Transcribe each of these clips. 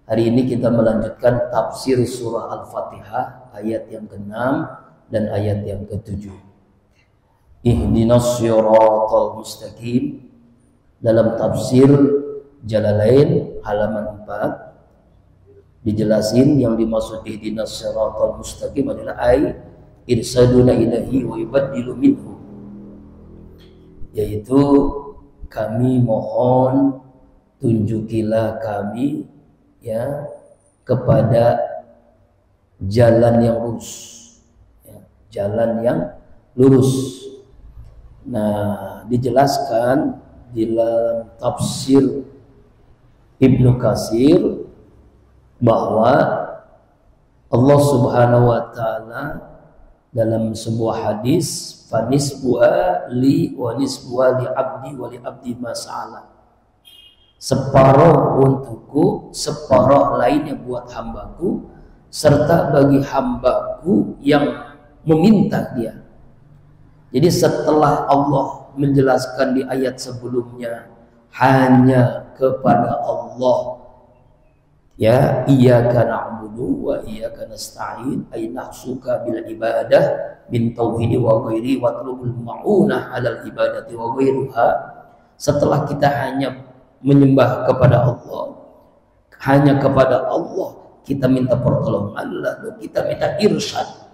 Hari ini kita melanjutkan tafsir surah Al-Fatihah ayat yang ke-6 dan ayat yang ke-7. Ihdinas siratal mustaqim. Dalam tafsir Jalalain halaman 4 dijelasin yang dimaksud ihdinas siratal mustaqim adalah irsaduna ilahi wa yubaddilu minhu, yaitu kami mohon tunjukilah kami ya kepada jalan yang lurus, ya, jalan yang lurus. Nah, dijelaskan di dalam tafsir Ibnu Katsir bahwa Allah Subhanahu wa taala dalam sebuah hadis, fanisbu'a li wa nisbu'a li abdi wa li abdi mas'ala, separuh untukku, separuh lainnya buat hambaku, serta bagi hambaku yang meminta dia. Jadi setelah Allah menjelaskan di ayat sebelumnya hanya kepada Allah, ya, iyyaka na'budu wa iyyaka nasta'in, ay nahsuka bil ibadah bin tauhid wa ghairi wa talabul ma'unah 'alal ibadati wa ghairuha. Setelah kita hanya menyembah kepada Allah, hanya kepada Allah kita minta pertolongan, lalu kita minta irsyad.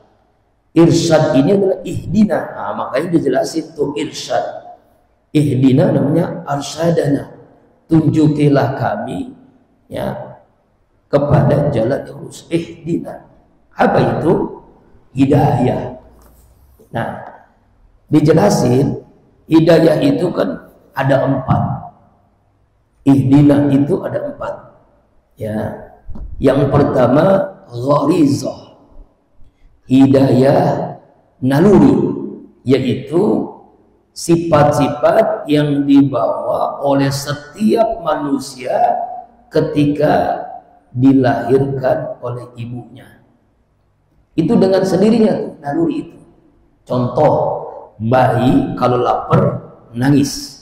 Irsyad ini adalah ihdina. Nah, makanya dijelasin tuh irsyad. Ihdina namanya arsyadana, tunjukilah kami ya kepada jalan yang lurus. Ihdina, apa itu? Hidayah. Nah, dijelasin hidayah itu kan ada 4. Ihdina itu ada 4. Ya, yang pertama gharizah, hidayah naluri, yaitu sifat-sifat yang dibawa oleh setiap manusia ketika dilahirkan oleh ibunya. Itu dengan sendirinya naluri itu. Contoh, bayi kalau lapar nangis.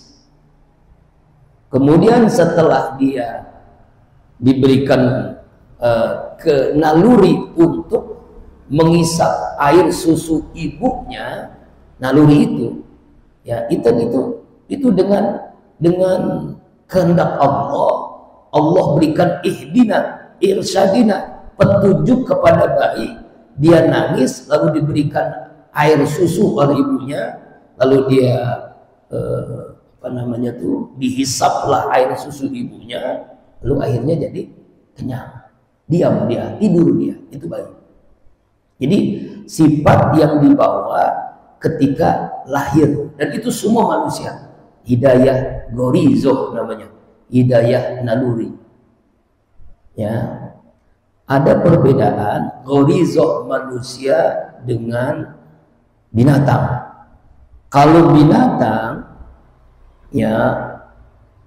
Kemudian setelah dia diberikan ke naluri untuk mengisap air susu ibunya, naluri itu ya itu dengan kehendak Allah berikan ihdina, irsyadina, petunjuk kepada bayi. Dia nangis lalu diberikan air susu oleh ibunya, lalu dia dihisaplah air susu ibunya, lalu akhirnya jadi kenyang, diam dia, tidur dia, itu bayi. Jadi sifat yang dibawa ketika lahir, dan itu semua manusia. Hidayah gorizoh namanya, hidayah naluri. Ya, ada perbedaan gorizoh manusia dengan binatang. Kalau binatang ya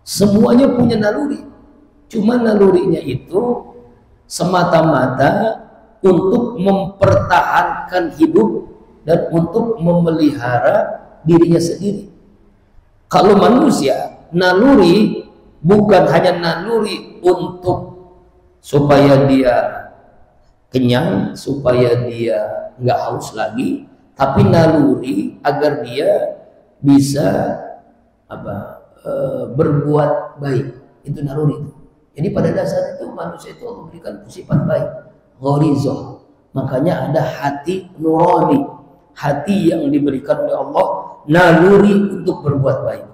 semuanya punya naluri, cuma nalurinya itu semata-mata untuk mempertahankan hidup dan untuk memelihara dirinya sendiri. Kalau manusia, naluri bukan hanya naluri untuk supaya dia kenyang, supaya dia nggak haus lagi, tapi naluri agar dia bisa berbuat baik. Itu naluri itu. Jadi pada dasarnya itu manusia itu memberikan sifat baik, gharizah. Makanya ada hati nurani, hati yang diberikan oleh Allah, naluri untuk berbuat baik.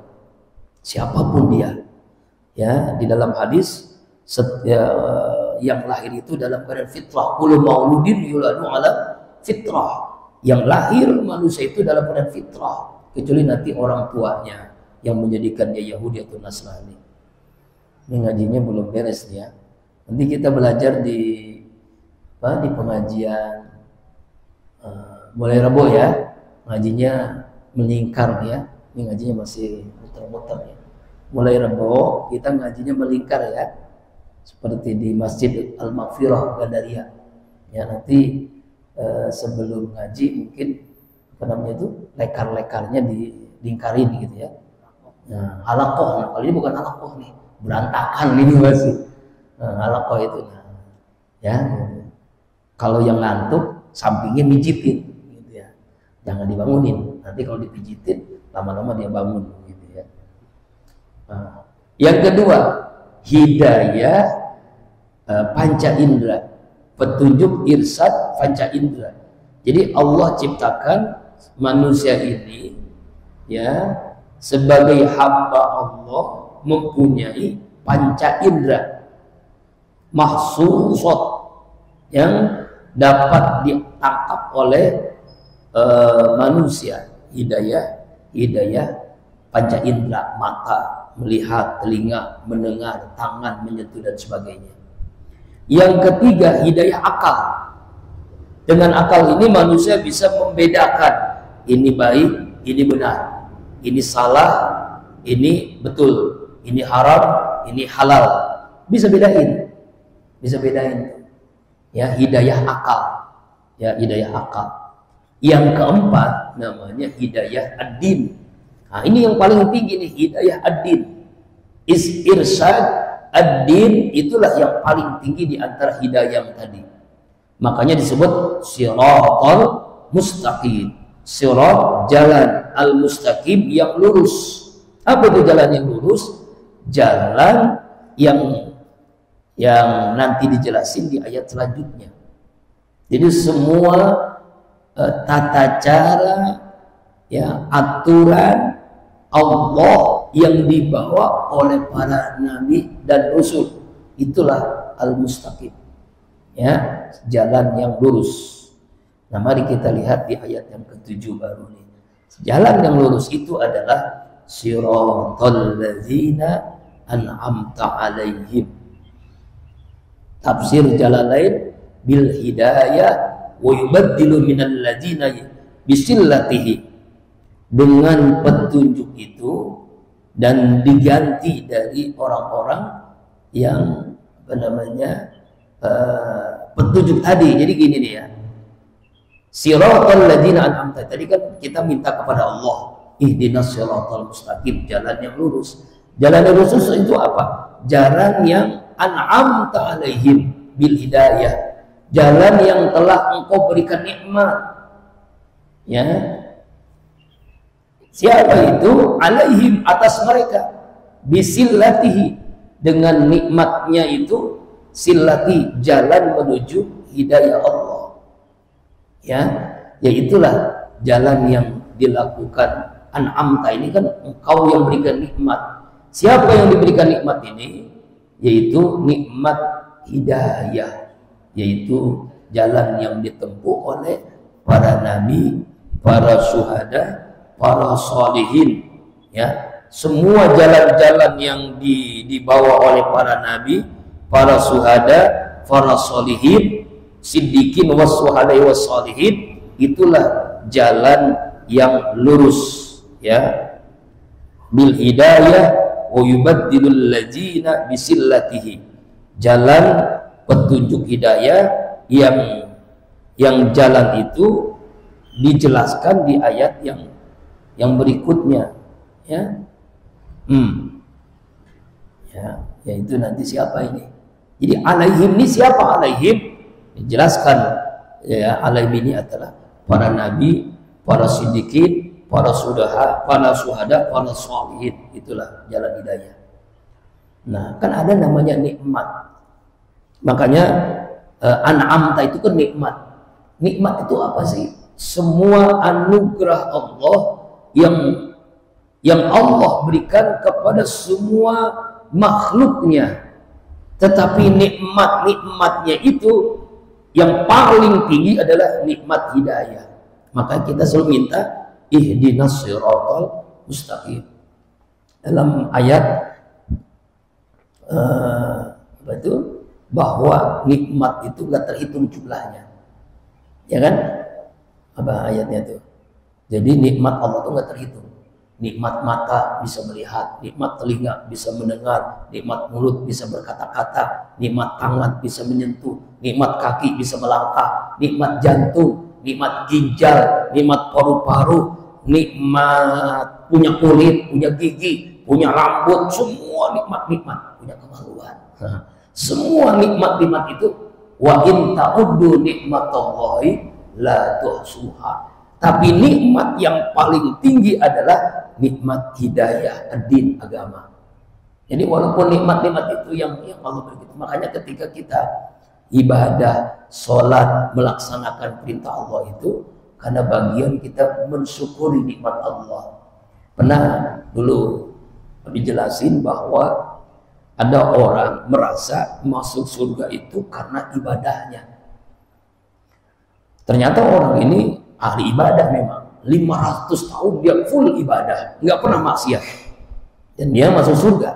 Siapapun dia. Ya, di dalam hadis yang lahir itu dalam keadaan fitrah. Kullu mauludin yuladu ala fitrah. Yang lahir manusia itu dalam keadaan fitrah, kecuali nanti orang tuanya yang menjadikannya Yahudi atau Nasrani. Ini ngajinya belum beres ya. Nanti kita belajar di pengajian mulai Rabu ya. Ngajinya melingkar ya. Ini ngajinya masih muter-muter ya. Mulai Rabu kita ngajinya melingkar ya. Seperti di Masjid Al-Maghfirah Gandaria. Ya, nanti sebelum ngaji mungkin lekar-lekarnya dilingkarin gitu ya. Nah, halakoh, nah, kalau ini bukan halakoh nih, berantakan ini masih. Halaqah itu. Ya. Kalau yang ngantuk, sampingnya mijitin, gitu ya. Jangan dibangunin. Nanti kalau dipijitin, lama-lama dia bangun, gitu ya. Yang kedua, hidayah panca indera, petunjuk irsyad panca indera. Jadi Allah ciptakan manusia ini ya sebagai hamba Allah mempunyai panca indera mahsusot yang dapat ditangkap oleh manusia. Hidayah panca indera, mata, melihat, telinga, mendengar, tangan, menyentuh dan sebagainya. Yang ketiga, hidayah akal. Dengan akal ini manusia bisa membedakan ini baik, ini benar, ini salah, ini betul, ini haram, ini halal. Bisa bedain. Ya, hidayah akal. Ya, hidayah akal. Yang keempat namanya hidayah ad-din. Nah, ini yang paling tinggi nih, hidayah ad-din. Irsyad ad-din itulah yang paling tinggi di antara hidayah yang tadi. Makanya disebut siratal mustaqim. Sirat, jalan, al-mustaqim yang lurus. Apa itu jalan yang lurus? Jalan yang nanti dijelasin di ayat selanjutnya. Jadi semua tata cara, ya, aturan Allah yang dibawa oleh para nabi dan rasul, itulah al-mustaqim, ya, jalan yang lurus. Nah, mari kita lihat di ayat yang ke-7 baru nih. Jalan yang lurus itu adalah siratal ladzina an'amta alaihim. Tafsir Jalalain bil hidayah wa yubaddilu minal ladzina bisillatihi, dengan petunjuk itu dan diganti dari orang-orang yang petunjuk tadi. Jadi gini nih ya, siratal ladzina an'amta, tadi kan kita minta kepada Allah ihdinas siratal mustaqim, jalan yang lurus. Jalan yang lurus itu apa? Jalan yang an'amta alaihim bil hidayah, jalan yang telah engkau berikan nikmat, ya. Siapa itu? Alaihim, atas mereka, bisillatihi, dengan nikmatnya itu, sillati, jalan menuju hidayah Allah, ya. Yaitulah jalan yang dilakukan an'amta ini, kan engkau yang berikan nikmat. Siapa yang diberikan nikmat ini? Yaitu nikmat hidayah, yaitu jalan yang ditempuh oleh para nabi, para syuhada, para sholihin, ya. Semua jalan-jalan yang dibawa oleh para nabi, para syuhada, para sholihin, siddiqin was-syuhada was-sholihin, itulah jalan yang lurus, ya. Bil hidayah wa yubaddilul ladzina bisillatihi, jalan petunjuk hidayah yang jalan itu dijelaskan di ayat yang berikutnya, ya. Yaitu nanti siapa ini? Jadi alaihim ini siapa? Alaihim dijelaskan, ya, alaihim ini adalah para nabi, para siddiqin, para syuhada, para sholihin. Itulah jalan hidayah. Nah, kan ada namanya nikmat. Makanya an'amta itu kan nikmat. Nikmat itu apa sih? Semua anugerah Allah yang Allah berikan kepada semua makhluknya. Tetapi nikmatnya itu yang paling tinggi adalah nikmat hidayah. Maka kita selalu minta ihdinas siratal mustaqim. Dalam ayat bahwa nikmat itu gak terhitung jumlahnya, ya kan? Apa ayatnya itu? Jadi nikmat Allah itu gak terhitung. Nikmat mata bisa melihat, nikmat telinga bisa mendengar, nikmat mulut bisa berkata-kata, nikmat tangan bisa menyentuh, nikmat kaki bisa melangkah, nikmat jantung, nikmat ginjal, nikmat paru-paru, nikmat punya kulit, punya gigi, punya rambut, semua nikmat, punya kemaluan. Semua nikmat-nikmat itu wa in ta'uddu nikmatallahi la tuhsuha. Tapi nikmat yang paling tinggi adalah nikmat hidayah, din, agama. Jadi walaupun nikmat-nikmat itu yang Allah beri, makanya ketika kita ibadah, sholat, melaksanakan perintah Allah itu karena bagian kita mensyukuri nikmat Allah. Pernah dulu dijelasin bahwa ada orang merasa masuk surga itu karena ibadahnya. Ternyata orang ini ahli ibadah memang. 500 tahun dia full ibadah, nggak pernah maksiat. Dan dia masuk surga.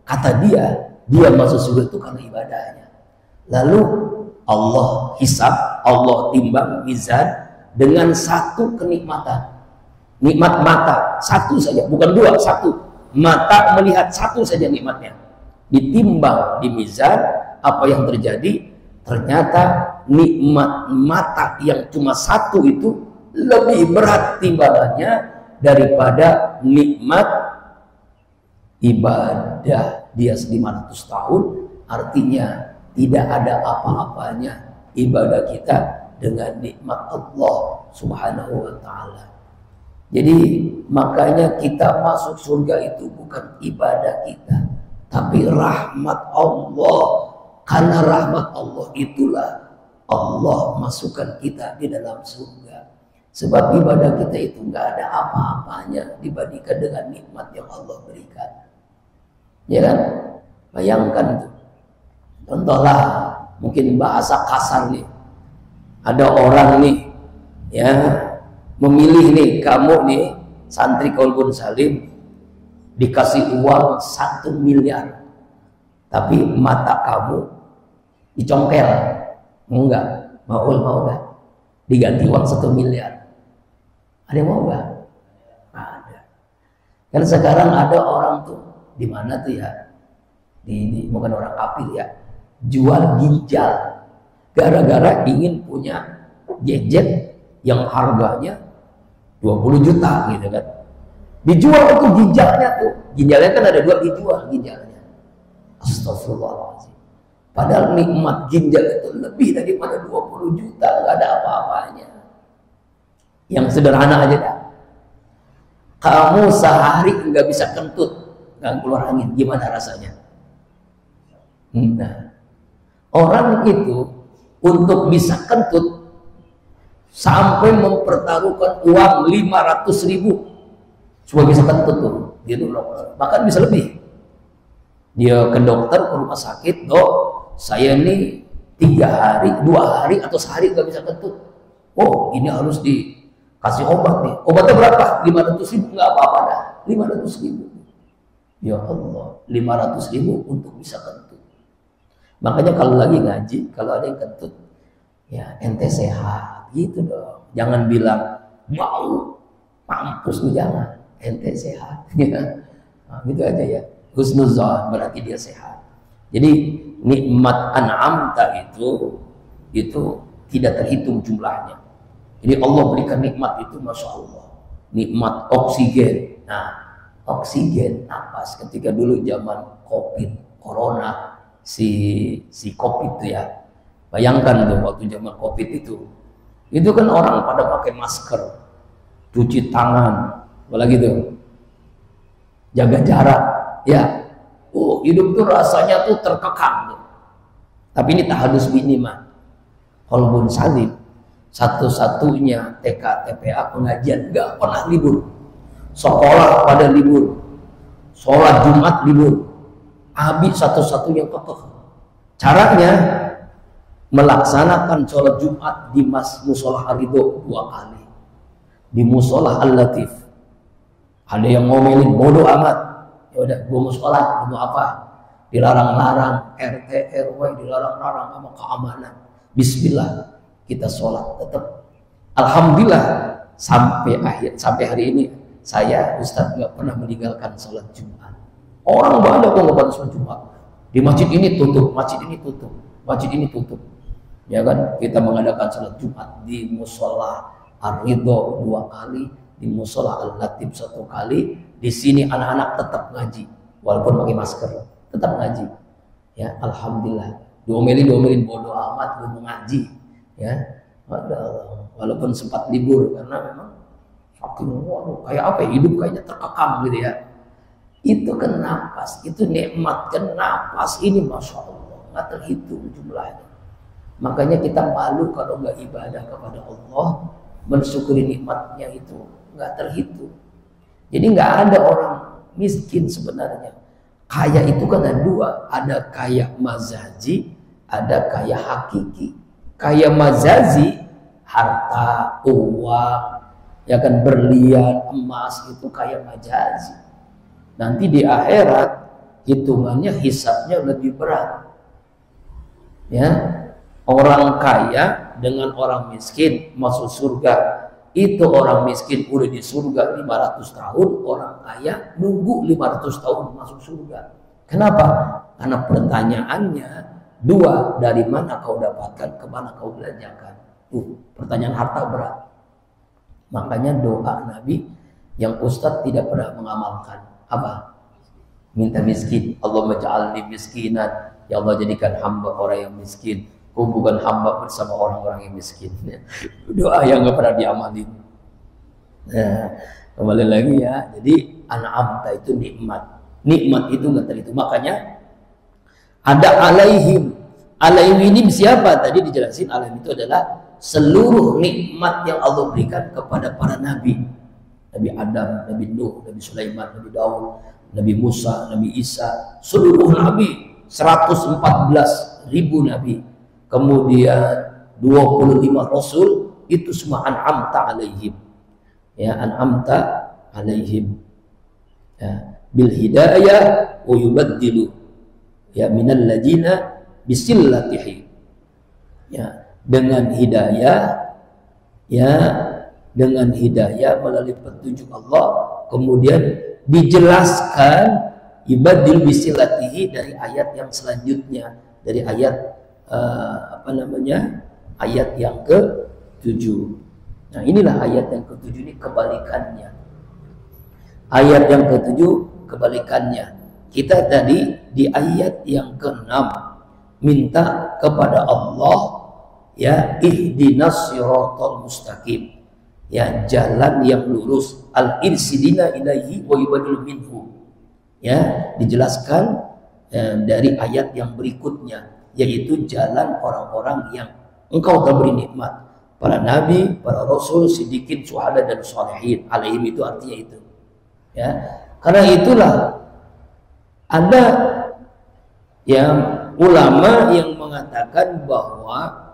Kata dia masuk surga itu karena ibadahnya. Lalu Allah hisab, Allah timbang mizan dengan satu kenikmatan. Nikmat mata, satu saja, bukan dua, satu. Mata melihat satu saja nikmatnya. Ditimbang di mizan, apa yang terjadi? Ternyata nikmat mata yang cuma satu itu lebih berat timbangannya daripada nikmat ibadah dia 500 tahun. Artinya tidak ada apa-apanya ibadah kita dengan nikmat Allah Subhanahu wa ta'ala. Jadi makanya kita masuk surga itu bukan ibadah kita, tapi rahmat Allah. Karena rahmat Allah itulah Allah masukkan kita di dalam surga. Sebab ibadah kita itu nggak ada apa-apanya dibandingkan dengan nikmat yang Allah berikan. Ya kan? Bayangkan tuh. Contohlah, mungkin bahasa kasar nih. Ada orang nih, ya, memilih nih, kamu nih, santri Qalbun Salim, dikasih uang 1 miliar. Tapi mata kamu dicongkel. Enggak, mau enggak? Diganti uang 1 miliar. Ada yang mau enggak? Ada. Kan sekarang ada orang tuh, di mana tuh ya? Bukan orang kafir ya, jual ginjal. Gara-gara ingin punya gadget yang harganya 20 juta gitu kan. Dijual itu ginjalnya tuh. Ginjalnya kan ada 2, dijual ginjalnya. Astagfirullahaladzim. Padahal nikmat ginjal itu lebih daripada 20 juta, nggak ada apa-apanya. Yang sederhana aja dah. Kamu sehari nggak bisa kentut, nggak keluar angin, gimana rasanya? Nah, orang itu untuk bisa kentut sampai mempertaruhkan uang 500.000 supaya bisa kentut tuh, gitu loh. Bahkan bisa lebih. Dia ke dokter, ke rumah sakit, dok, saya ini 3 hari, 2 hari atau sehari nggak bisa kentut. Oh, ini harus dikasih obat nih. Obatnya berapa? 500.000, nggak apa-apa dah. 500.000. Ya Allah, 500.000 untuk bisa kentut. Makanya kalau lagi ngaji, kalau ada yang kentut, ya ente sehat, gitu dong. Jangan bilang mau mampus lu, jangan. Ente sehat. Nah, gitu aja ya. Husnuzan berarti dia sehat. Jadi nikmat an'amta itu tidak terhitung jumlahnya. Jadi Allah berikan nikmat itu, masya Allah. Nikmat oksigen. Nah, oksigen napas ketika dulu zaman COVID, corona, si COVID itu ya. Bayangkan tuh waktu zaman COVID itu kan orang pada pakai masker, cuci tangan, apalagi tuh jaga jarak, ya. Hidup tuh rasanya tuh terkekang tuh. Tapi ini tahadus binimah. Qalbun Salim satu-satunya TK TPA pengajian nggak pernah libur. Sekolah pada libur, sholat Jumat libur. Abi satu-satunya kekeh. Caranya melaksanakan sholat Jumat di musola Ar-Ridho 2 kali, di musola Al-Latif. Ada yang ngomelin bodoh amat, ya udah gua mau sholat, mau apa? Dilarang-larang, RT RW dilarang-larang sama keamanan. Bismillah, kita sholat tetap. Alhamdulillah sampai hari ini saya Ustadz nggak pernah meninggalkan sholat Jumat. Orang banyak kok nggak pada sholat Jumat. Di masjid ini tutup, masjid ini tutup, masjid ini tutup. Ya kan, kita mengadakan sholat Jumat di musola Ar-Ridho 2 kali, di musola Al-Latif 1 kali. Di sini anak-anak tetap ngaji, walaupun pakai masker, tetap ngaji. Ya, alhamdulillah. Diomelin bodoh amat belum mengaji. Ya, walaupun sempat libur karena memang saking waduh, kayak apa ya, hidup kayaknya terkekang gitu ya. Itu kan napas, itu nikmat kan napas ini, masya Allah nggak terhitung jumlahnya. Makanya kita malu kalau nggak ibadah kepada Allah, mensyukuri nikmatnya itu nggak terhitung. Jadi nggak ada orang miskin sebenarnya. Kaya itu kan ada dua, ada kaya mazazi, ada kaya hakiki. Kaya mazazi, harta, uang, ya kan, berlian, emas, itu kaya majazi. Nanti di akhirat hitungannya, hisabnya lebih berat. Ya, orang kaya dengan orang miskin masuk surga. Itu orang miskin udah di surga 500 tahun, orang kaya nunggu 500 tahun masuk surga. Kenapa? Karena pertanyaannya dua, dari mana kau dapatkan, kemana kau belanjakan. Pertanyaan harta berat. Makanya doa Nabi yang Ustadz tidak pernah mengamalkan apa? Minta miskin. Allahumma ja'alni miskinan. Ya Allah, jadikan hamba orang yang miskin. Kau bukan hamba bersama orang-orang yang miskin. Doa yang gak pernah diamalin. Nah, kembali lagi ya. Jadi an'amta itu nikmat. Nikmat itu gak terhitung. Makanya ada alaihim. Alaihim ini siapa? Tadi dijelasin alaihim itu adalah seluruh nikmat yang Allah berikan kepada para nabi. Nabi Adam, Nabi Nuh, Nabi Sulaiman, Nabi Daud, Nabi Musa, Nabi Isa, seluruh nabi, 114.000 nabi, kemudian 25 rasul, itu semua an'amta alaihim. Ya, an'amta alaihim. Ya, bil hidayah wa yubaddilu ya minal ladina bisillatihi. Ya, dengan hidayah, ya, dengan hidayah melalui petunjuk Allah, kemudian dijelaskan ibadil bisilatihi dari ayat yang selanjutnya, dari ayat ayat yang ke-7. Nah, inilah ayat yang ke-7 ini kebalikannya. Ayat yang ke-7 kebalikannya. Kita tadi di ayat yang ke-6 minta kepada Allah, ya, ihdinas siratal mustaqim. Ya, jalan yang lurus, al-irsidina ilaihi wa yubadil minhu. Ya, dijelaskan dari ayat yang berikutnya, yaitu jalan orang-orang yang engkau telah beri nikmat, para nabi, para rasul, siddiqin, syuhada dan sholihin. Alaihim itu artinya itu. Ya, karena itulah ada yang ulama yang mengatakan bahwa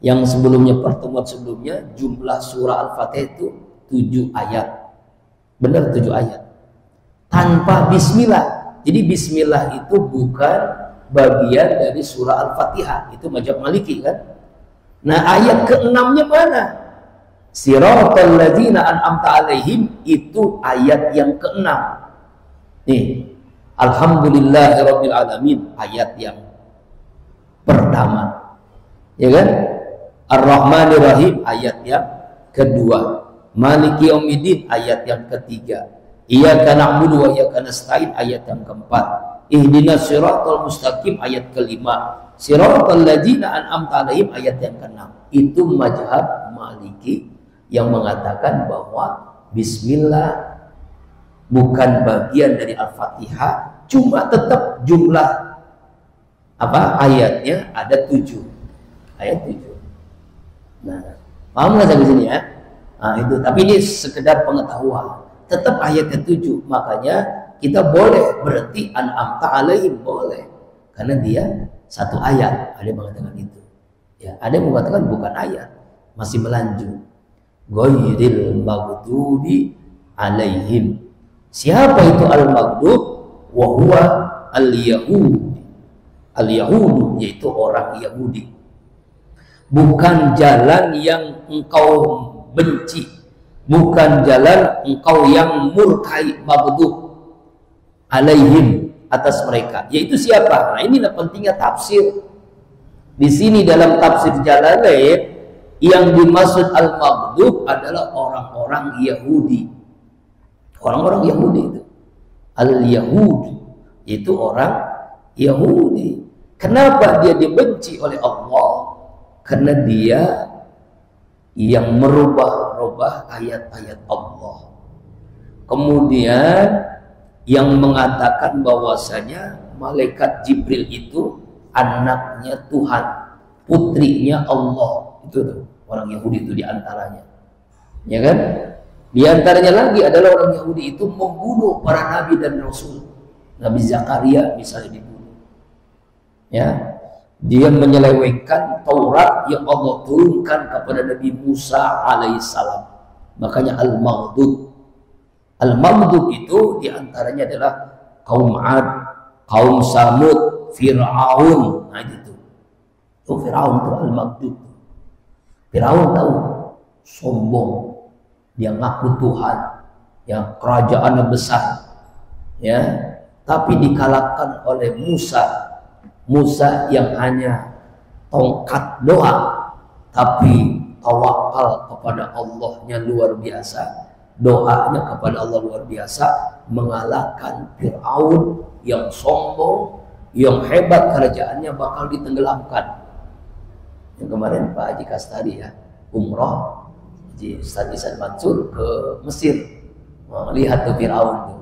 yang sebelumnya, pertemuan sebelumnya, jumlah surah Al-Fatihah itu 7 ayat. Benar 7 ayat. Tanpa bismillah. Jadi bismillah itu bukan bagian dari surah Al-Fatihah. Itu mazhab Maliki kan. Nah, ayat ke-6-nya mana? Siratal ladzina an'amta alaihim, itu ayat yang ke-6. Nih, alhamdulillahirabbil alamin, ayat yang pertama. Ya kan? Ar-Rahmanir Rahim ayat yang kedua. Maliki Yaumiddin ayat yang ketiga. Iyyaka na'budu wa iyyaka nasta'in ayat yang keempat. Ihdinas siratal mustaqim ayat kelima. Siratal ladzina an'amta 'alaihim ayat yang keenam. Itu mazhab Maliki yang mengatakan bahwa bismillah bukan bagian dari Al-Fatihah, cuma tetap jumlah ayatnya ada 7. Ayat 7. Nah, paham nggak sampai sini ya? Nah, itu. Tapi ini sekedar pengetahuan. Tetap ayatnya 7. Makanya kita boleh berarti an'amta alaihim, boleh. Karena dia satu ayat. Ada yang mengatakan itu. Ya, ada yang mengatakan bukan ayat, masih melanjut. Ghairil maghdubi alaihim. Siapa itu al-maghdub? Wa huwa al-yahud. Al-yahud yaitu orang Yahudi. Bukan jalan yang engkau benci, bukan jalan engkau yang murkai, maghdub alaihim, atas mereka. Yaitu siapa? Nah, inilah pentingnya tafsir. Di sini dalam tafsir Jalalain yang dimaksud al-maghdub adalah orang-orang Yahudi. Orang-orang Yahudi itu al-Yahudi, itu orang Yahudi. Kenapa dia dibenci oleh Allah? Karena dia yang merubah-rubah ayat-ayat Allah. Kemudian yang mengatakan bahwasanya malaikat Jibril itu anaknya Tuhan, putrinya Allah. Itu tuh orang Yahudi itu diantaranya, ya kan? Diantaranya lagi adalah orang Yahudi itu membunuh para nabi dan rasul. Nabi Zakaria misalnya dibunuh, ya. Dia menyelewengkan Taurat yang Allah turunkan kepada Nabi Musa alaihissalam. Makanya Al-Maghdub. Al-Maghdub itu diantaranya adalah kaum Ad, kaum Samud, Fir'aun. Nah itu. Itu Fir'aun itu Al-Maghdub. Fir'aun tahu, sombong. Dia ngaku Tuhan, yang kerajaannya besar. Ya, tapi dikalahkan oleh Musa. Musa yang hanya tongkat doang, tapi tawakal kepada Allahnya luar biasa, doanya kepada Allah luar biasa, mengalahkan Fir'aun yang sombong, yang hebat kerajaannya bakal ditenggelamkan. Yang kemarin Pak Haji Kastadi ya, umroh, Haji Ustadz Mansur ke Mesir, melihat tuh Fir'aun tuh,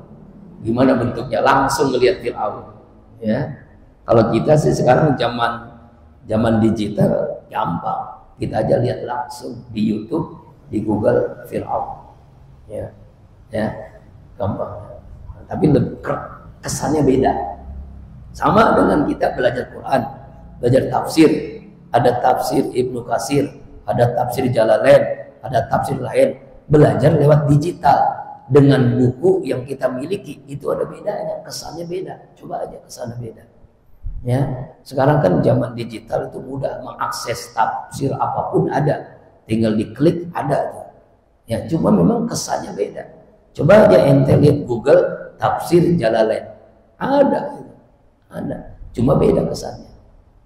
gimana bentuknya, langsung melihat Fir'aun, ya. Kalau kita sih sekarang zaman digital gampang, kita aja lihat langsung di YouTube, di Google Fir'aun, ya gampang. Tapi kesannya beda. Sama dengan kita belajar Quran, belajar tafsir, ada tafsir Ibnu Katsir, ada tafsir Jalalain, ada tafsir lain. Belajar lewat digital dengan buku yang kita miliki itu ada bedanya, kesannya beda. Coba aja kesannya beda. Ya, sekarang kan zaman digital itu mudah mengakses tafsir apapun ada, tinggal diklik ada tuh. Ya, cuma memang kesannya beda. Coba aja ente lihat Google tafsir Jalalain, ada, cuma beda kesannya.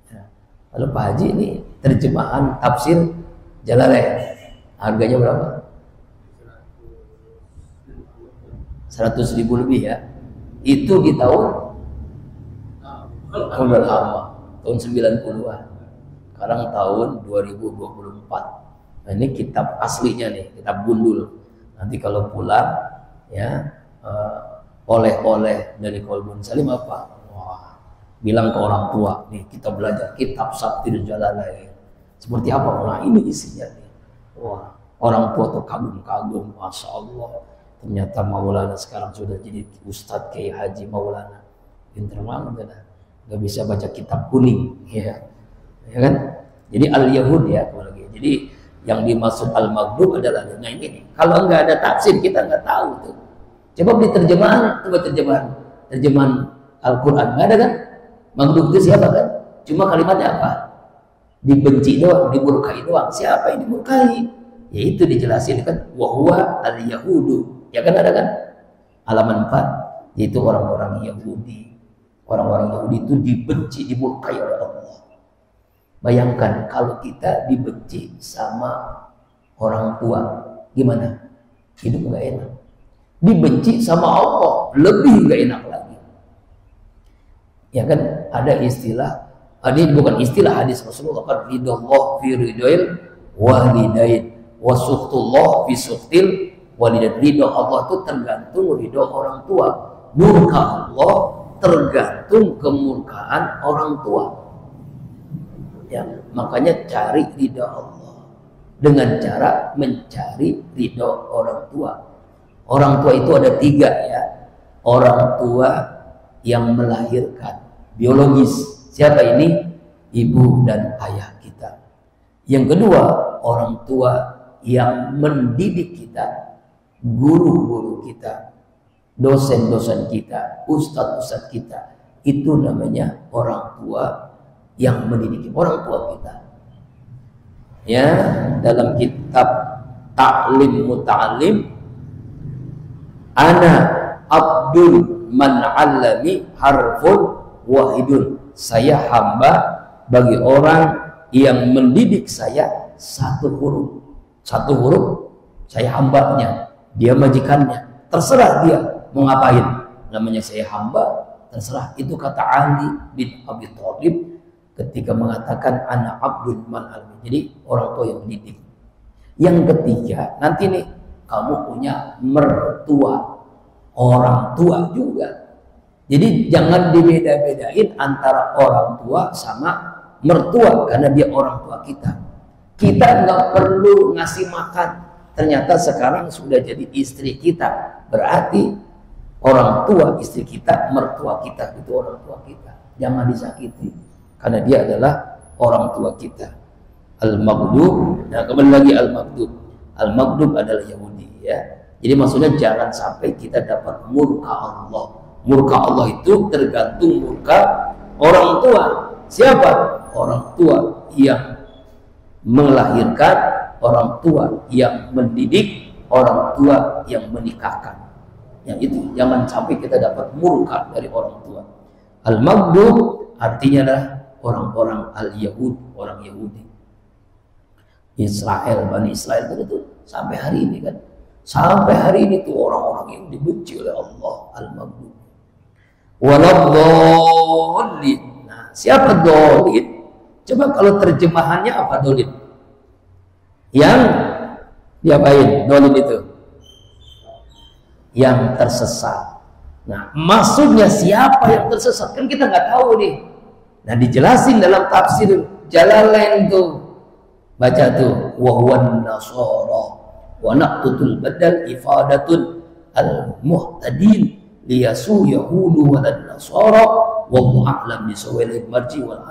Ya. Kalau Pak Haji ini terjemahan tafsir Jalalain, harganya berapa? 100.000 lebih ya. Itu di tahun udah lama, tahun 90-an. Sekarang tahun 2024. Nah, ini kitab aslinya nih, kitab gundul. Nanti kalau pulang ya, oleh-oleh dari Kolbun Salim apa? Wah, bilang ke orang tua, nih kita belajar kitab Sabtir Jalalain. Seperti apa? Nah, ini isinya nih. Wah, orang tua tuh kagum-kagum, Masya Allah. Ternyata Maulana sekarang sudah jadi Ustadz Kiai Haji Maulana. Pinter banget ya. Gak bisa baca kitab kuning, ya kan? Jadi al-Yahud ya, jadi yang dimaksud al-Maghdub adalah nah ini. Kalau nggak ada tafsir kita nggak tahu tuh. Coba beli terjemahan Al-Quran, nggak ada kan? Maghdub itu siapa kan? Cuma kalimatnya apa? Dibenci doang, dimurkai doang. Siapa yang dimurkai? Ya itu dijelasin kan, wahwa al-Yahudu, ya kan ada kan? Halaman 4, yaitu orang-orang Yahudi. Orang-orang Yahudi itu dibenci, dimurkai oleh Allah. Bayangkan kalau kita dibenci sama orang tua, gimana? Hidup nggak enak. Dibenci sama Allah, lebih nggak enak lagi. Ya kan? Ada istilah, ini bukan istilah hadis Rasulullah kan, ridallah fi ridhoil walidain, wa suhtullah fi suhtil walidain. Ridho Allah itu tergantung ridho orang tua. Murka Allah tergantung kemurkaan orang tua. Ya, makanya cari ridha Allah dengan cara mencari ridha orang tua. Orang tua itu ada 3 ya. Orang tua yang melahirkan, biologis. Siapa ini? Ibu dan ayah kita. Yang kedua, orang tua yang mendidik kita, guru-guru kita, dosen-dosen kita, ustadz-ustadz kita. Itu namanya orang tua yang mendidik, orang tua kita. Ya, dalam kitab Ta'lim Muta'alim, ana abdul man 'allami harfun wahidun. Saya hamba bagi orang yang mendidik saya 1 huruf. 1 huruf saya hambanya, dia majikannya. Terserah dia mau ngapain, namanya saya hamba, terserah. Itu kata Ali bin Abi Thalib ketika mengatakan anak abdul man almi. Jadi orang tua yang mendidik. Yang ketiga, nanti nih kamu punya mertua, orang tua juga. Jadi jangan dibeda-bedain antara orang tua sama mertua karena dia orang tua kita. Kita nggak perlu ngasih makan. Ternyata sekarang sudah jadi istri kita. Berarti orang tua istri kita, mertua kita itu orang tua kita. Jangan disakiti karena dia adalah orang tua kita. Al-Maghdub, nah kembali lagi Al-Maghdub. Al-Maghdub adalah Yahudi ya. Jadi maksudnya jangan sampai kita dapat murka Allah. Murka Allah itu tergantung murka orang tua. Siapa? Orang tua yang melahirkan, orang tua yang mendidik, orang tua yang menikahkan. Yang itu jangan sampai kita dapat murka dari orang tua. Al-Maghdub artinya adalah orang-orang al-Yahud, orang Yahudi. Israel, Bani Israel itu sampai hari ini kan. Sampai hari ini tuh orang-orang yang dibenci oleh Allah, Al-Maghdub. Waladhdallin. Nah, siapa dhalin? Coba kalau terjemahannya apa dhalin? Yang diapain dhalin itu? Yang tersesat. Nah, maksudnya siapa yang tersesat? Kan kita nggak tahu nih. Nah, dijelasin dalam tafsir Jalalain tuh. Baca tuh wa huwan nasara wa naqtul badal ifadatun al muhtadin liyasu yahudu wa nasara wallahu a'lam bisawil marji wal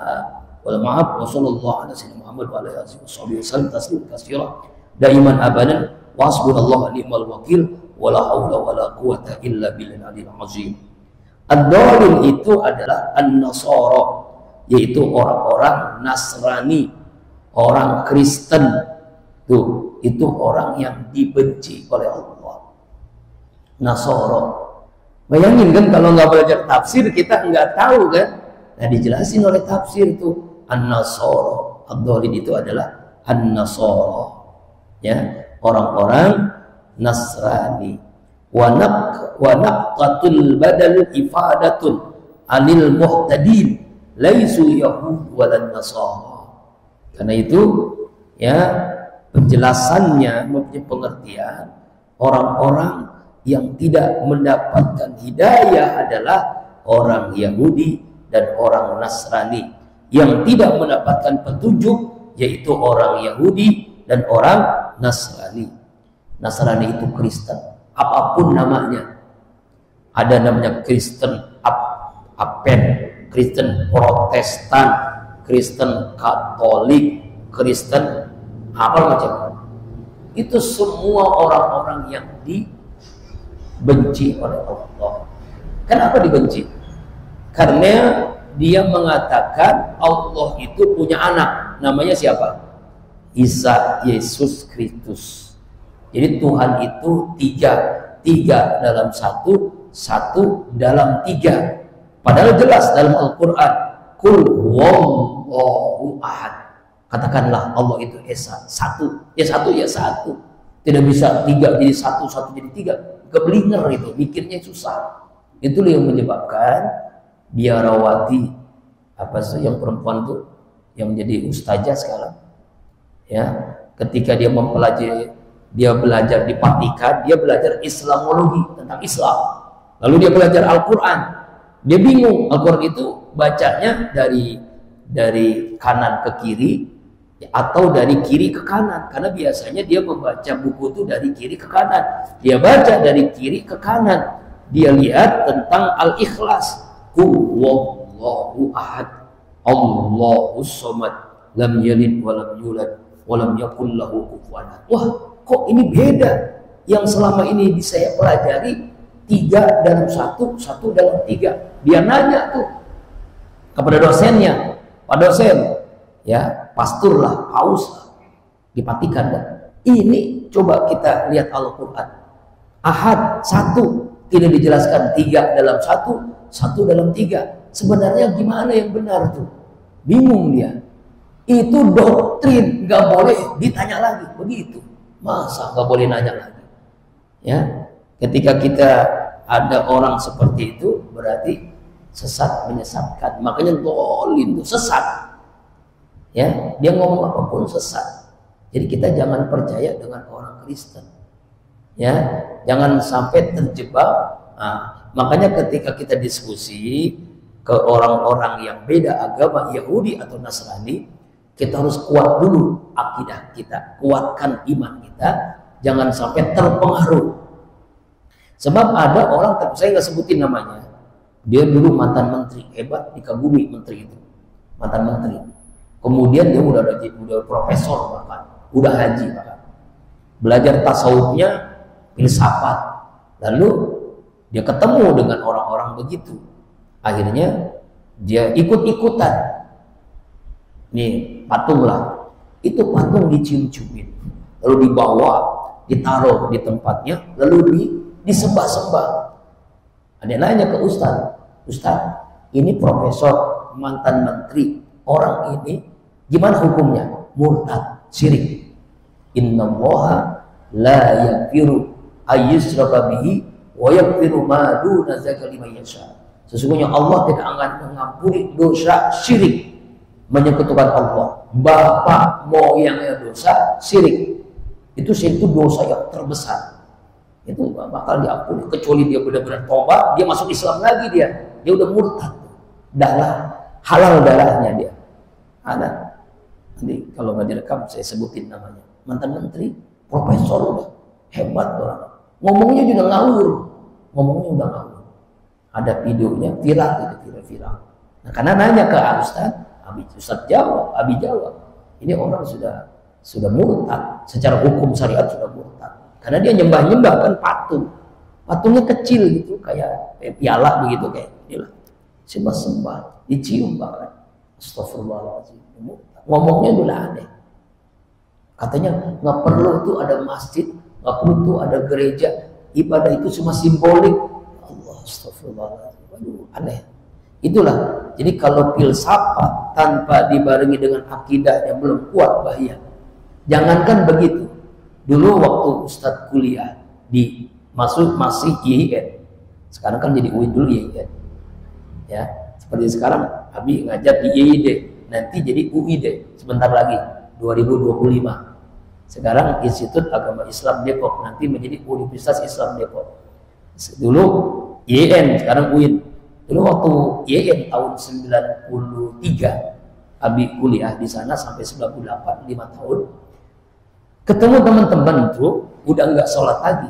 ma'ab wa sallallahu ala sayyidina Muhammad wa alihi wasallam taslim katsira daiman abadan wasbunallahu ni'mal wakil wala haula wala quwata illa billahil azim. Ad-dhalin itu adalah an-nasara, yaitu orang-orang Nasrani, orang Kristen. Tuh, itu orang yang dibenci oleh Allah. Nasara. Bayangin kan kalau nggak belajar tafsir kita nggak tahu kan. Nah, dijelasin oleh tafsir itu an-nasara. Ad-dhalin itu adalah an-nasara. Ya, orang-orang Nasrani. Wa naqatul badal ifadatun anil muhtadin laisu yahud walan nasara. Karena itu ya penjelasannya mempunyai pengertian orang-orang yang tidak mendapatkan hidayah adalah orang Yahudi dan orang Nasrani. Yang tidak mendapatkan petunjuk yaitu orang Yahudi dan orang Nasrani. Nasrani itu Kristen, apapun namanya. Ada namanya Kristen Apen, Kristen Protestan, Kristen Katolik, Kristen apa macam. Itu semua orang-orang yang dibenci oleh Allah. Kenapa dibenci? Karena dia mengatakan Allah itu punya anak. Namanya siapa? Isa, Yesus Kristus. Jadi Tuhan itu tiga dalam satu, satu dalam tiga. Padahal jelas dalam Al-Quran, Qul huwallahu ahad. Katakanlah Allah itu Esa, satu. Ya satu, ya satu. Tidak bisa tiga jadi satu, satu jadi tiga. Keblinger itu, mikirnya susah. Itulah yang menyebabkan biarawati, apa sih yang perempuan tuh, yang menjadi ustazah sekarang. Ya, ketika dia mempelajari, dia belajar di Vatikan, dia belajar Islamologi tentang Islam. Lalu dia belajar Al-Quran. Dia bingung, Al-Quran itu bacanya dari kanan ke kiri atau dari kiri ke kanan. Karena biasanya dia membaca buku itu dari kiri ke kanan. Dia baca dari kiri ke kanan. Dia lihat tentang Al-Ikhlas. Huwallahu ahad, Allahus samad, lam yalid wa lam yulad wa lam yakul lahu kufuwan ahad. Wah, kok ini beda? Yang selama ini saya pelajari tiga dalam satu, satu dalam tiga. Dia nanya tuh kepada dosennya, Pak dosen, ya pastor lah, paus lah, dipatikan kan. Ini coba kita lihat Al-Quran. Ahad, satu, tidak dijelaskan tiga dalam satu, satu dalam tiga. Sebenarnya gimana yang benar tuh? Bingung dia. Itu doktrin, nggak boleh ditanya lagi, begitu. Masa nggak boleh nanya lagi? Ya, ketika kita ada orang seperti itu, berarti sesat menyesatkan. Makanya dolin itu sesat. Ya, dia ngomong apapun sesat. Jadi kita jangan percaya dengan orang Kristen. Ya, jangan sampai terjebak. Nah, makanya ketika kita diskusi ke orang-orang yang beda agama, Yahudi atau Nasrani, kita harus kuat dulu akidah kita, kuatkan iman kita, jangan sampai terpengaruh. Sebab ada orang, saya nggak sebutin namanya, dia dulu mantan menteri, hebat, dikagumi menteri itu, mantan menteri. Kemudian dia udah profesor bahkan, udah haji bahkan, belajar tasawufnya, filsafat. Lalu dia ketemu dengan orang-orang begitu, akhirnya dia ikut-ikutan. Nih patung lah, itu patung dicium-ciumin, lalu dibawa, ditaruh di tempatnya, lalu disembah-sembah. Ada nanya ke Ustaz, ini profesor, mantan menteri, orang ini gimana hukumnya? Murtad, syirik. Innallaha la yaghfiru ayyushraka bihi wa yaghfiru ma duna dzalika liman yasha. Sesungguhnya Allah tidak akan mengampuni dosa syirik, menyekutukan Allah. Bapak moyangnya dosa syirik. Itu syirik itu dosa yang terbesar. Itu bakal diampuni kecuali dia benar-benar tobat, dia masuk Islam lagi dia udah murtad. Halal darahnya dia. Ada. Nanti kalau nggak direkam saya sebutin namanya. Mantan menteri, profesor, udah hebat orang. Ngomongnya juga ngawur. Ada videonya viral itu, viral. Nah, karena nanya ke Ustaz jawab, Abi jawab. Ini orang sudah murtad, secara hukum syariat sudah murtad. Karena dia nyembah kan patung. Patungnya kecil gitu, kayak piala begitu kayak inilah. Sembah-sembah, dicium bahkan. Astagfirullahaladzim. Ngomongnya dulu aneh. Katanya nggak perlu tuh ada masjid, nggak perlu tuh ada gereja, ibadah itu cuma simbolik. Allah, astagfirullahaladzim. Aduh, aneh. Itulah. Jadi kalau filsafat tanpa dibarengi dengan akidah yang belum kuat, bahaya. Jangankan begitu. Dulu waktu Ustadz kuliah masih IAIN. Sekarang kan jadi UIN dulu IAIN. Ya, seperti sekarang Abi ngajar di IAID. Nanti jadi UID sebentar lagi 2025. Sekarang Institut Agama Islam Depok, nanti menjadi Universitas Islam Depok. Dulu IAIN, sekarang UIN. Dulu waktu IAIN tahun 93 Abi kuliah di sana sampai 98, 5 tahun. Ketemu teman-teman itu udah nggak sholat lagi,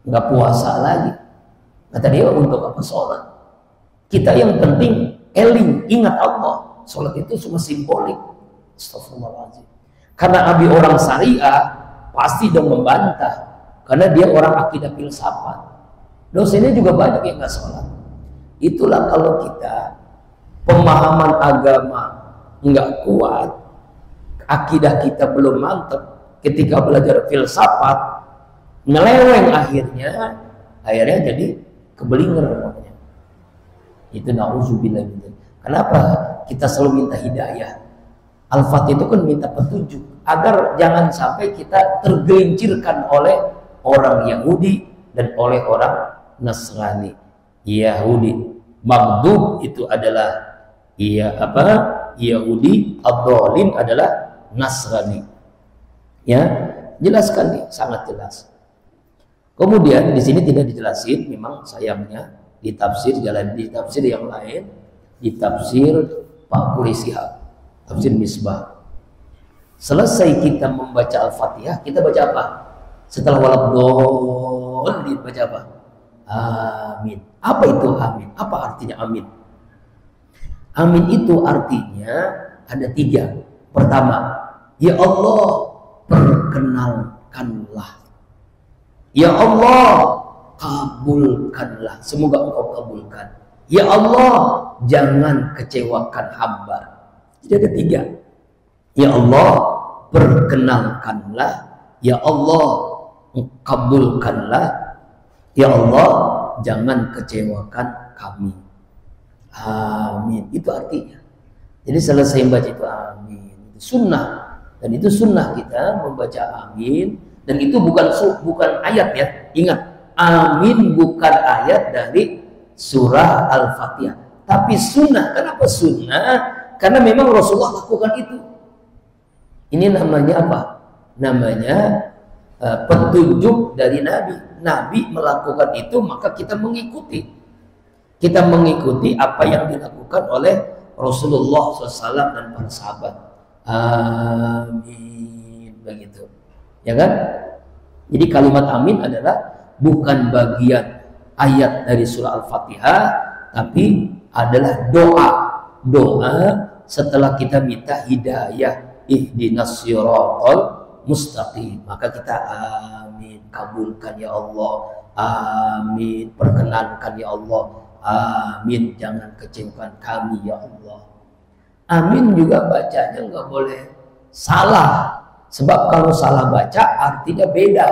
nggak puasa lagi. Kata dia, untuk apa sholat? Kita yang penting eling, ingat Allah. Sholat itu cuma simbolik. Astagfirullahaladzim. Karena Abi orang syariah, pasti dong membantah. Karena dia orang akidah filsafat. Dosennya juga banyak yang nggak sholat. Itulah kalau kita pemahaman agama nggak kuat, akidah kita belum mantap, ketika belajar filsafat nyeleweng akhirnya jadi kebelinger namanya. Itu na'udzubillah. Kenapa kita selalu minta hidayah? Al-Fatihah itu kan minta petunjuk agar jangan sampai kita tergelincirkan oleh orang Yahudi dan oleh orang Nasrani. Yahudi maghdub itu adalah Yahudi, ad-dhalin adalah Nasrani. Ya, jelaskan nih, sangat jelas. Kemudian di sini tidak dijelasin, memang sayangnya di tafsir yang lain, di tafsir Pak Quraish Shihab, tafsir Misbah. Selesai kita membaca Al-Fatihah, kita baca apa? Setelah waladhdallin baca apa? Amin. Apa itu amin? Apa artinya amin? Amin itu artinya ada 3. Pertama, ya Allah, perkenalkanlah. Ya Allah, kabulkanlah. Semoga engkau kabulkan. Ya Allah, jangan kecewakan hamba. Jadi ada 3. Ya Allah, perkenalkanlah. Ya Allah, kabulkanlah. Ya Allah, jangan kecewakan kami. Amin. Itu artinya. Jadi selesai membaca itu amin. Itu sunnah. Dan itu sunnah kita membaca amin. Dan itu bukan ayat ya. Ingat, amin bukan ayat dari surah Al-Fatihah. Tapi sunnah, kenapa sunnah? Karena memang Rasulullah lakukan itu. Ini namanya apa? Namanya petunjuk dari Nabi. Nabi melakukan itu, maka kita mengikuti. Kita mengikuti apa yang dilakukan oleh Rasulullah SAW dan para sahabat. Amin. Begitu. Ya kan? Jadi kalimat amin adalah bukan bagian ayat dari surah Al-Fatihah, tapi adalah doa. Doa setelah kita minta hidayah, ihdinas siratal mustaqim, maka kita amin, kabulkan ya Allah, amin, perkenankan ya Allah, amin, jangan kecewakan kami ya Allah. Amin juga bacanya nggak boleh salah, sebab kalau salah baca artinya beda.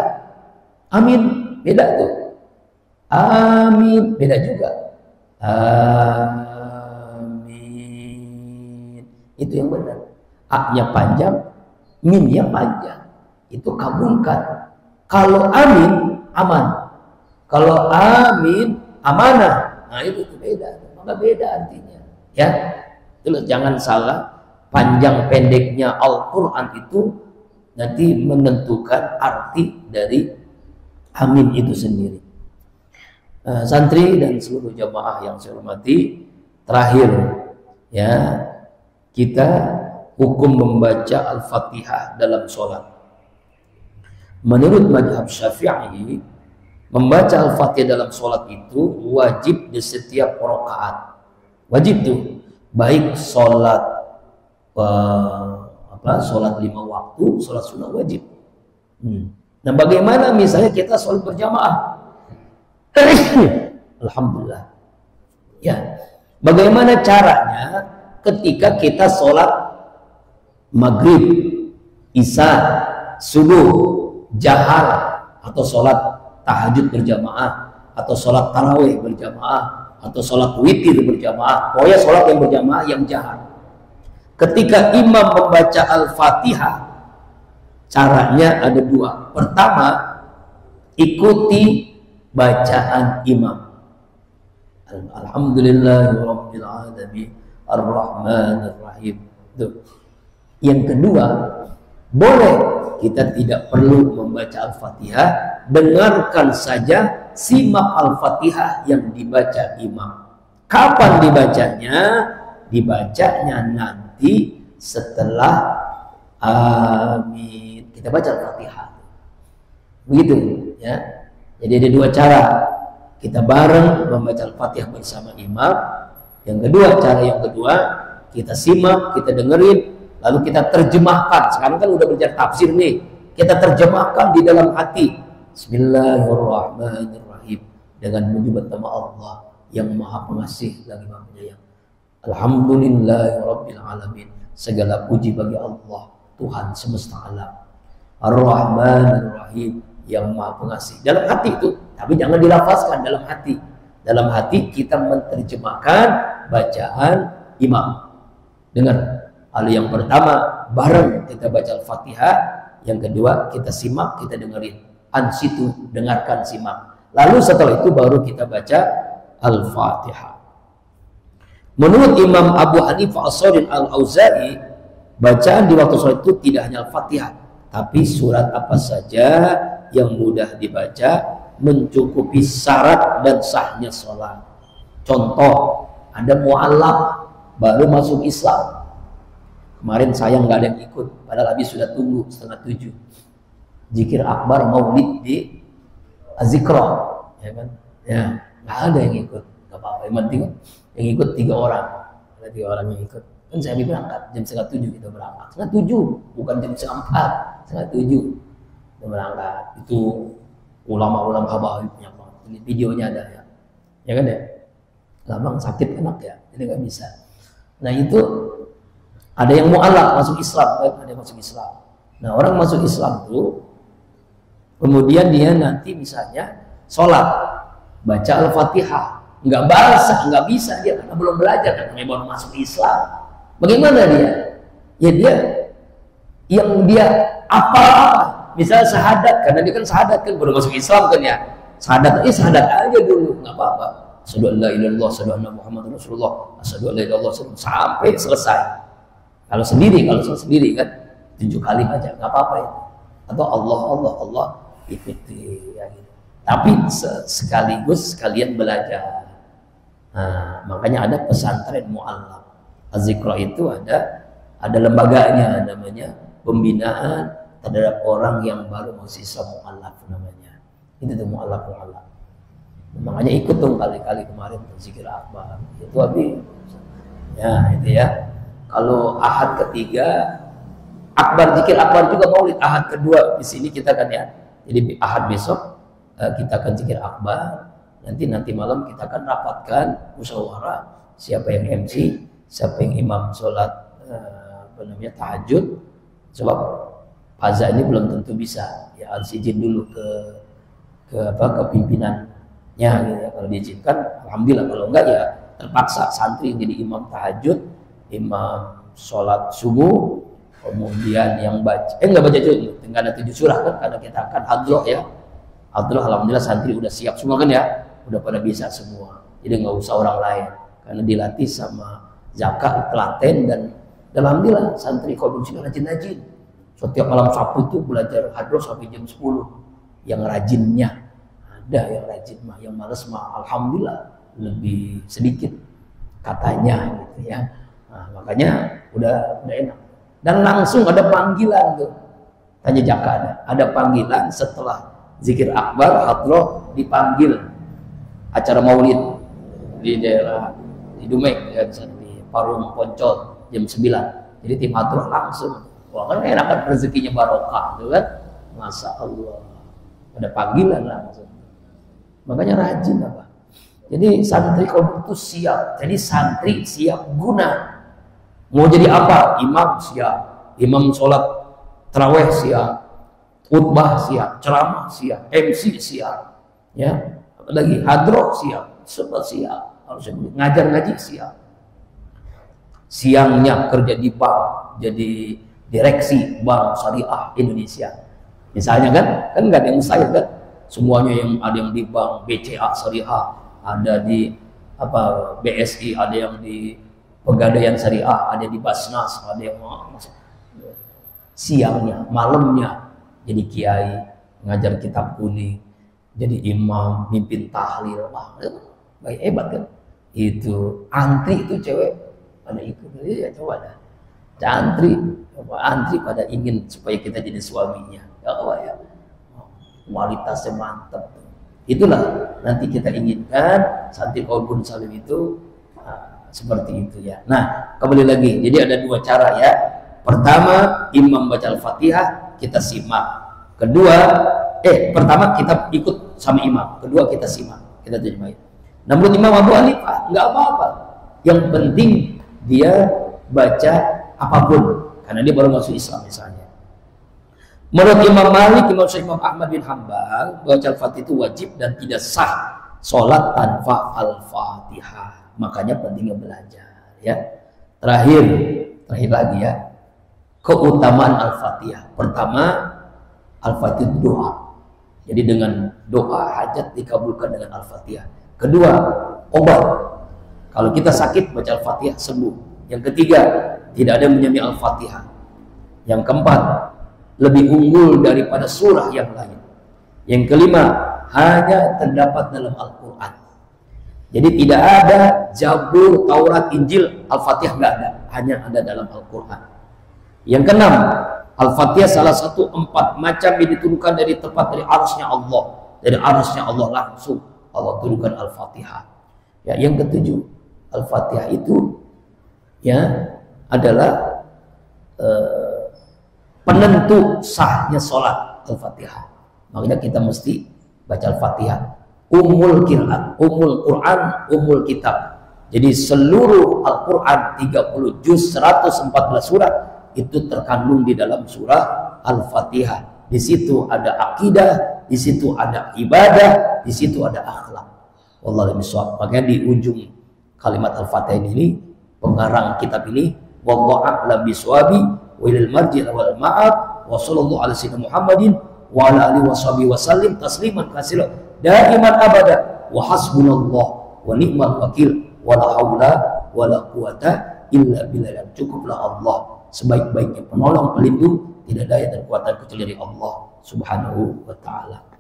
Amin beda tuh, amin beda juga. Amin itu yang benar. A-nya panjang, min-nya panjang. Itu kabulkan. Kalau amin, aman. Kalau amin, amanah. Nah itu beda. Maka beda artinya. Ya, terus jangan salah. Panjang pendeknya Al-Quran itu nanti menentukan arti dari amin itu sendiri. Santri dan seluruh jamaah yang saya hormati, terakhir ya, kita hukum membaca Al-Fatihah dalam sholat. Menurut mazhab Syafi'i, membaca Al-Fatihah dalam sholat itu wajib di setiap rakaat. Wajib tuh, baik sholat sholat 5 waktu, sholat sunnah wajib. Nah, bagaimana misalnya kita sholat berjamaah? Alhamdulillah. Ya, bagaimana caranya ketika kita sholat maghrib, isya, subuh, jahar, atau sholat tahajud berjamaah, atau sholat tarawih berjamaah, atau sholat witir berjamaah, pokoknya sholat yang berjamaah yang jahar. Ketika imam membaca Al-Fatihah, caranya ada dua. Pertama, ikuti bacaan imam. Alhamdulillahirabbil alamin, Ar-Rahmanir Rahim. Yang kedua, boleh kita tidak perlu membaca Al-Fatihah, dengarkan saja, simak Al-Fatihah yang dibaca imam. Kapan dibacanya? Dibacanya nanti setelah amin. Kita baca Al-Fatihah. Begitu ya. Jadi ada dua cara. Kita bareng membaca Al-Fatihah bersama imam. Yang kedua, cara yang kedua, kita simak, kita dengerin, lalu kita terjemahkan. Sekarang kan udah belajar tafsir nih. Kita terjemahkan di dalam hati. Bismillahirrahmanirrahim. Dengan menyebut nama Allah yang Maha Pengasih lagi Maha Penyayang. Alhamdulillahirabbil alamin. Segala puji bagi Allah, Tuhan semesta alam. Ar-Rahmanir Rahim, yang Maha Pengasih. Dalam hati itu, tapi jangan dilafazkan dalam hati. Dalam hati kita menerjemahkan bacaan imam. Dengar, hal yang pertama bareng kita baca Al-Fatihah, yang kedua kita simak, kita dengerin. Ansitu, dengarkan, simak. Lalu setelah itu baru kita baca Al-Fatihah. Menurut Imam Abu Hanifah As-Sadiq Al-Auza'i, bacaan di waktu sholat itu tidak hanya Al-Fatihah, tapi surat apa saja yang mudah dibaca mencukupi syarat dan sahnya sholat. Contoh, ada mu'allaf baru masuk Islam. Kemarin saya nggak ada yang ikut, padahal habis sudah tunggu 6:30. Zikir akbar maulid di Azikra, ya kan? Ya, nggak ada yang ikut, nggak apa-apa. Yang penting yang ikut 3 orang, ada 3 orang yang ikut. Kan saya berangkat jam 6:30 kita berangkat. 6:30, bukan jam 6:04, 6:30 kita berangkat. Itu ulama-ulama habaib punya banget. Ini videonya ada ya, ya kan ya? Lambang sakit enak ya, jadi nggak bisa. Nah itu ada yang mu'alaf masuk Islam, kan? Ada yang masuk Islam. Nah orang masuk Islam tuh, kemudian dia nanti misalnya sholat, baca Al-Fatihah, nggak bahasa, nggak bisa dia karena belum belajar, karena baru masuk Islam. Bagaimana dia? Ya dia yang dia apa-apa, misalnya syahadat, karena dia kan syahadat kan baru masuk Islam kan ya, syahadat aja dulu, nggak apa-apa. asyhadu an la ilaha illallah, asyhadu anna Muhammadar Rasulullah, asyhadu an la ilaha illallah sampai selesai. Kalau sendiri kan 7 kali aja nggak apa-apa itu. Atau Allah ikuti ya gitu. Tapi sekaligus kalian belajar. Nah, makanya ada pesantren mu'allaf. Az-Zikra itu ada lembaganya namanya pembinaan terhadap orang yang baru mahasiswa mu'allaf namanya. Itu tuh mu'allaf. Makanya ikut dong kali-kali kemarin zikir akbar. Itu habis. Ya, itu ya. Kalau ahad ketiga akbar, zikir akbar juga maulid. Ahad kedua di sini kita kan ya. Jadi ahad besok kita akan zikir akbar. Nanti malam kita akan rapatkan musyawarah siapa yang MC, siapa yang imam sholat tahajud. Sebab Faza ini belum tentu bisa. Ya harus izin dulu ke pimpinannya gitu ya. Kalau diizinkan alhamdulillah, kalau enggak ya terpaksa santri yang jadi imam tahajud, imam sholat subuh, kemudian yang nggak baca juga tinggal ada 7 surah kan, karena kita akan hadroh ya. Hadroh alhamdulillah santri udah siap semua kan ya, udah pada bisa semua, jadi nggak usah orang lain karena dilatih sama zakat telaten. Dan alhamdulillah santri kondisi rajin-rajin. Setiap malam Sabtu itu belajar hadroh sampai jam 10 yang rajinnya. Ada yang rajin mah, yang males mah alhamdulillah lebih sedikit katanya gitu ya. Nah, makanya udah enak. Dan langsung ada panggilan tuh. Tanya Jaka ada panggilan setelah zikir akbar, hadroh, dipanggil acara maulid di daerah di Dumai ya, di Parung Poncol jam 9. Jadi tim hadroh langsung. Wah kan enak kan, rezekinya barokah tuh kan. Masya Allah. Ada panggilan langsung. Makanya rajin apa. Jadi santri kalau itu siap. Jadi santri siap guna. Mau jadi apa? Imam siap. Imam sholat taraweh siap. Khutbah siap. Ceramah siap. MC siap. Ya. Apalagi hadroh siap. Semua siap. Harus ngajar ngaji siap. Siangnya kerja di bank. Jadi direksi Bank Syariah Indonesia. Misalnya kan nggak ada yang mustahil kan. Semuanya yang ada yang di bank BCA Syariah, ada di BSI, ada yang di Pegadaian Syariah, ada di Basnas, ada yang siangnya, malamnya jadi kiai, ngajar kitab kuning, jadi imam, mimpin tahlil. Wah, baik hebat kan? Itu antri itu cewek pada ikut ya, coba dah. Antri pada ingin supaya kita jadi suaminya. Ya, kualitasnya mantap. Itulah nanti kita inginkan santri Qaulun Salim itu seperti itu ya. Nah, kembali lagi. Jadi ada 2 cara ya. Pertama, imam baca Al-Fatihah, kita simak. Kedua, pertama kita ikut sama imam. Kedua kita simak, kita terjemahin. Namun Imam Abu Hanifah nggak apa-apa. Yang penting dia baca apapun karena dia baru masuk Islam misalnya. Menurut Imam Malik, Imam Ahmad bin Hanbal, baca Al-Fatihah itu wajib dan tidak sah sholat tanpa Al-Fatihah. Makanya pentingnya belajar ya. Terakhir lagi ya, keutamaan Al-Fatihah. Pertama, Al-Fatihah itu doa. Jadi dengan doa hajat dikabulkan dengan Al-Fatihah. Kedua, obat. Kalau kita sakit baca Al-Fatihah sembuh. Yang ketiga, tidak ada yang menyamai Al-Fatihah. Yang keempat, lebih unggul daripada surah yang lain. Yang kelima, hanya terdapat dalam Al-Quran. Jadi tidak ada Zabur, Taurat, Injil, Al-Fatihah nggak ada, hanya ada dalam Al-Quran. Yang keenam, Al-Fatihah salah satu 4 macam yang diturunkan dari tempat dari arsy-Nya Allah. Dari arsy-Nya Allah langsung Allah turunkan Al-Fatihah. Ya, yang ketujuh, Al-Fatihah itu ya adalah penentu sahnya sholat Al-Fatihah. Makanya kita mesti baca Al-Fatihah. Ummul Qur'an, Ummul Quran, Ummul Kitab. Jadi seluruh Al-Quran 30 juz 114 surat itu terkandung di dalam surah Al-Fatihah. Di situ ada akidah, di situ ada ibadah, di situ ada akhlak. Wallahu a'lam. Makanya di ujung kalimat Al-Fatihah ini pengarang kitab ini, wallahu a'lam biswabi wa ilal marji' wal ma'ab wa sallallahu alaihi wasallam Muhammadin wa ala alihi washabihi wasallim tasliman katsiran daiman abada wa hasbunallah wa ni'mal wakil, wala haula wala quwata illa billah. Cukuplah Allah sebaik-baiknya penolong pelindung, tidak daya dan kuatan kecuali dari Allah Subhanahu wa taala.